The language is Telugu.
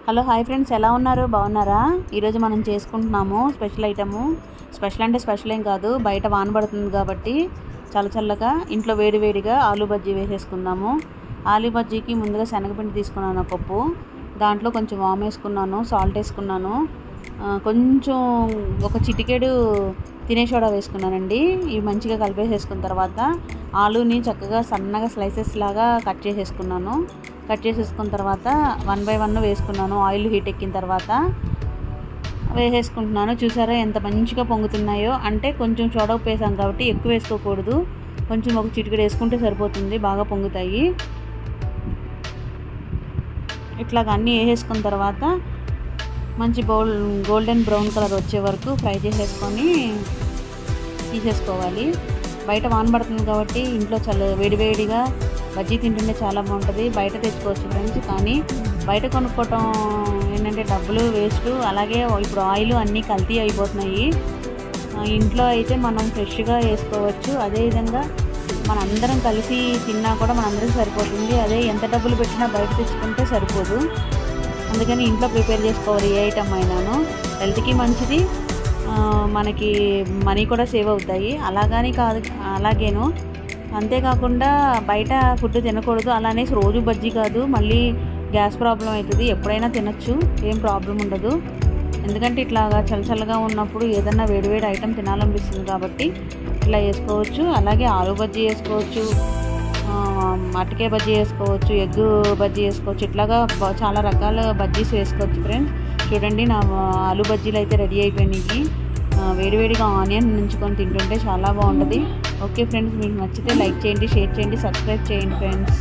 హలో హాయ్ ఫ్రెండ్స్, ఎలా ఉన్నారు? బాగున్నారా? ఈరోజు మనం చేసుకుంటున్నాము స్పెషల్ ఐటము. స్పెషల్ అంటే స్పెషల్ ఏం కాదు, బయట వాన పడుతుంది కాబట్టి చల్లగా ఇంట్లో వేడివేడిగా ఆలూ బజ్జీ వేసేసుకుందాము. ఆలూ బజ్జీకి ముందుగా శనగపిండి తీసుకున్నాను కప్పు, దాంట్లో కొంచెం వామ్ వేసుకున్నాను, సాల్ట్ వేసుకున్నాను, కొంచెం ఒక చిటికెడు తినే సోడా వేసుకున్నానండి. ఇవి మంచిగా కలిపేసేసుకున్న తర్వాత ఆలూని చక్కగా సన్నగా స్లైసెస్ లాగా కట్ చేసేసుకున్న తర్వాత 1 by 1 వేసుకున్నాను. ఆయిల్ హీట్ ఎక్కిన తర్వాత వేసేసుకుంటున్నాను. చూసారా ఎంత మంచిగా పొంగుతున్నాయో? అంటే కొంచెం సోడా ఉప్పు వేసాం కాబట్టి ఎక్కువ వేసుకోకూడదు, కొంచెం ఒక చిటికెడు వేసుకుంటే సరిపోతుంది, బాగా పొంగుతాయి. ఇట్లాగ అన్నీ వేసేసుకున్న తర్వాత మంచి గోల్డెన్ బ్రౌన్ కలర్ వచ్చే వరకు ఫ్రై చేసేసుకొని తీసేసుకోవాలి. బయట వాన పడుతుంది కాబట్టి ఇంట్లో వేడివేడిగా బజ్జీ తింటుంటే చాలా బాగుంటుంది. బయట తెచ్చుకోవచ్చు ఫ్రెండ్స్, కానీ బయట కొనుక్కోవటం ఏంటంటే డబ్బులు వేస్ట్, అలాగే ఇప్పుడు ఆయిల్ అన్నీ కల్తీ అయిపోతున్నాయి. ఇంట్లో అయితే మనం ఫ్రెష్గా వేసుకోవచ్చు. అదేవిధంగా మనందరం కలిసి తిన్నా కూడా మనందరికీ సరిపోతుంది. అదే ఎంత డబ్బులు పెట్టినా బయట తెచ్చుకుంటే సరిపోదు. అందుకని ఇంట్లో ప్రిపేర్ చేసుకోవాలి. ఏ ఐటమ్ అయినాను హెల్త్కి మంచిది, మనకి మనీ కూడా సేవ్ అవుతాయి. అలాగేను అంతేకాకుండా బయట ఫుడ్ తినకూడదు. అలానే రోజు బజ్జీ కాదు, మళ్ళీ గ్యాస్ ప్రాబ్లం అవుతుంది. ఎప్పుడైనా తినచ్చు, ఏం ప్రాబ్లం ఉండదు. ఎందుకంటే ఇట్లాగా చల్లగా ఉన్నప్పుడు ఏదన్నా వేడివేడి ఐటమ్ తినాలనిపిస్తుంది కాబట్టి ఇట్లా వేసుకోవచ్చు. అలాగే ఆలూ బజ్జీ వేసుకోవచ్చు, అరటికాయ బజ్జీ వేసుకోవచ్చు, ఎగ్గు బజ్జీ వేసుకోవచ్చు. ఇట్లాగా చాలా రకాల బజ్జీస్ వేసుకోవచ్చు ఫ్రెండ్స్. చూడండి, నా ఆలూ బజ్జీలు అయితే రెడీ అయిపోయినాయి. వేడివేడిగా ఆనియన్ నుంచుకొని తింటుంటే చాలా బాగుంటుంది. ఓకే ఫ్రెండ్స్, మీకు నచ్చితే లైక్ చేయండి, షేర్ చేయండి, సబ్స్క్రైబ్ చేయండి ఫ్రెండ్స్.